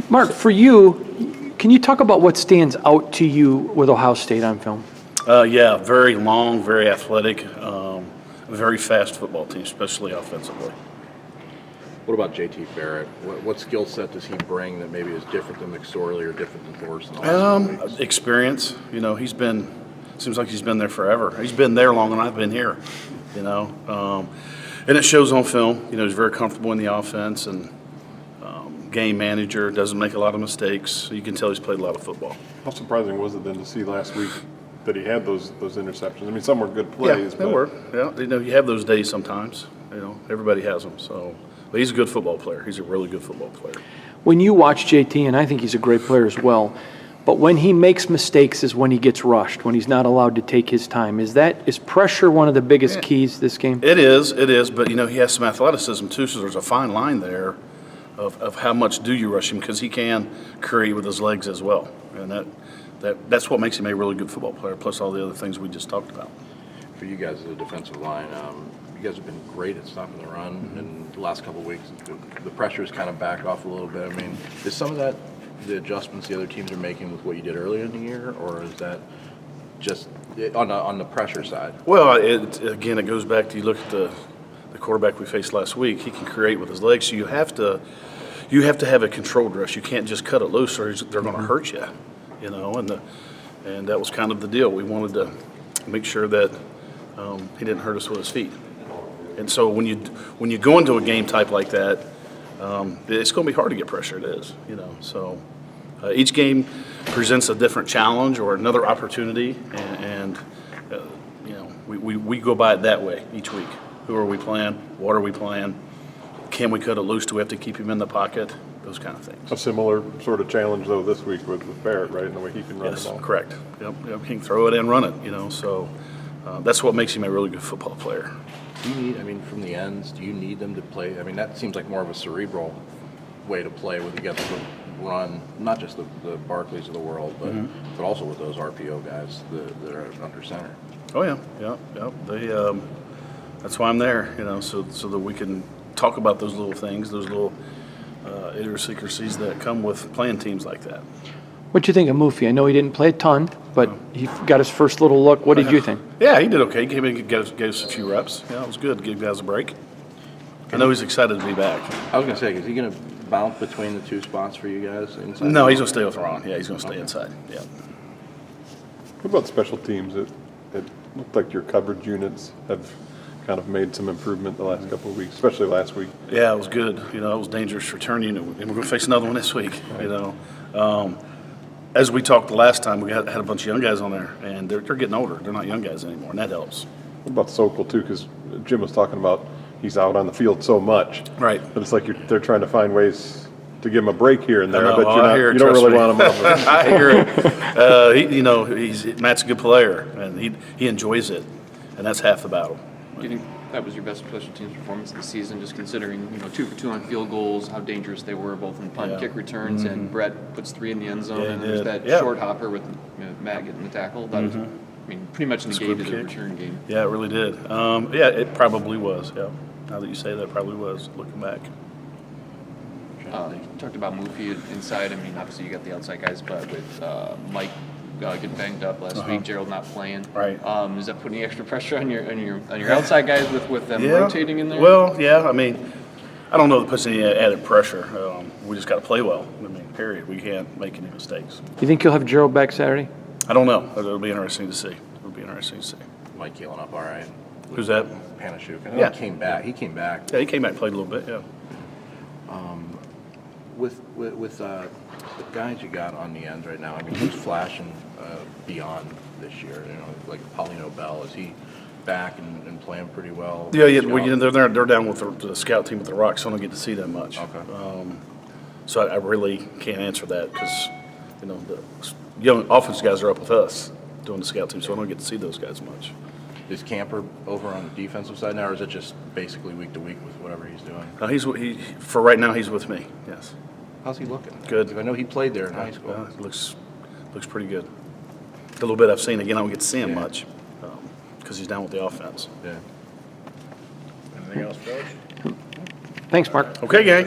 Mark, for you, can you talk about what stands out to you with Ohio State on film? Yeah, very long, very athletic, very fast football team, especially offensively. What about JT Barrett? What skill set does he bring that maybe is different than McSorley or different than Forrest in the last couple weeks? Experience. Seems like he's been there forever. He's been there longer than I've been here, and it shows on film. He's very comfortable in the offense and game manager, doesn't make a lot of mistakes. So you can tell he's played a lot of football. How surprising was it then to see last week that he had those interceptions? I mean, some were good plays. Yeah, they were. Yeah, you have those days sometimes. Everybody has them. So, but he's a good football player. He's a really good football player. When you watch JT, and I think he's a great player as well, but when he makes mistakes is when he gets rushed, when he's not allowed to take his time. Is pressure one of the biggest keys this game? It is, but he has some athleticism too, so there's a fine line there of how much do you rush him, because he can create with his legs as well. And that's what makes him a really good football player, plus all the other things we just talked about. For you guys as a defensive line, you guys have been great at stopping the run, and the last couple of weeks the pressure's kind of backed off a little bit. I mean, is some of that the adjustments the other teams are making with what you did earlier in the year, or is that just on the pressure side? Well, it goes back to, you look at the quarterback we faced last week. He can create with his legs, so you have to have a controlled rush. You can't just cut it loose, or they're going to hurt you. And that was kind of the deal. We wanted to make sure that he didn't hurt us with his feet. And so when you go into a game type like that, it's going to be hard to get pressure. It is, So each game presents a different challenge or another opportunity, and we go by it that way each week. Who are we playing? What are we playing? Can we cut it loose? Do we have to keep him in the pocket? Those kind of things. A similar sort of challenge, though, this week with Barrett, right, in the way he can run the ball. Yes, correct. Yep, he can throw it and run it, So that's what makes him a really good football player. Do you need, from the ends, do you need them to play? I mean, that seems like more of a cerebral way to play with against the run, not just the Barkleys of the world, but also with those RPO guys that are under center. Oh, yeah. They, that's why I'm there, so that we can talk about those little things, those little idiosyncrasies that come with playing teams like that. What'd you think of Mufasa? I know he didn't play a ton, but he got his first little look. What did you think? Yeah, he did okay. He came in and gave us a few reps. Yeah, it was good. Give guys a break. I know he's excited to be back. I was going to say, is he going to bounce between the two spots for you guys inside? No, he's going to stay with Ron. Yeah, he's going to stay inside. Yeah. What about special teams? It looked like your coverage units have kind of made some improvement the last couple of weeks, especially last week. Yeah, it was good. It was dangerous return unit, and we're going to face another one this week. As we talked the last time, we had a bunch of young guys on there, and they're getting older. They're not young guys anymore, and that helps. What about Sokol, too? Because Jim was talking about he's out on the field so much. Right. But it's like they're trying to find ways to give him a break here and there, know, but you don't really want him out. I hear it. Matt's a good player, and he enjoys it, and that's half the battle. Do you think that was your best special teams performance of the season, just considering 2 for 2 on field goals, how dangerous they were both in punt and kick returns, and Brett puts 3 in the end zone, and there's that short hopper with Matt getting the tackle. That was, pretty much negated the return game. Yeah, it really did. Yeah, it probably was. Yeah, now that you say that, it probably was. Looking back. You talked about Mufasa inside. Obviously you got the outside guys, but with Mike getting banged up last week, Gerald not playing. Right. Is that putting extra pressure on your outside guys with them rotating in there? Well, yeah. I don't know that puts any added pressure. We just got to play well. Period. We can't make any mistakes. You think you'll have Gerald back Saturday? I don't know. It'll be interesting to see. Mike healing up all right. Who's that? Panashuk. I know he came back. Yeah, he came back, played a little bit. Yeah. With the guys you got on the ends right now, who's flashing beyond this year? Like Paulino Bell, is he back and playing pretty well? Yeah. Well, they're down with the scout team with the Rocks, so I don't get to see them much. Okay. So I really can't answer that because the young offense guys are up with us doing the scout team, so I don't get to see those guys much. Is Camper over on the defensive side now, or is it just basically week to week with whatever he's doing? For right now, he's with me. Yes. How's he looking? Good. I know he played there in high school. It looks pretty good. The little bit I've seen, again, I don't get to see him much because he's down with the offense. Yeah. Anything else, Coach? Thanks, Mark. Okay, gang.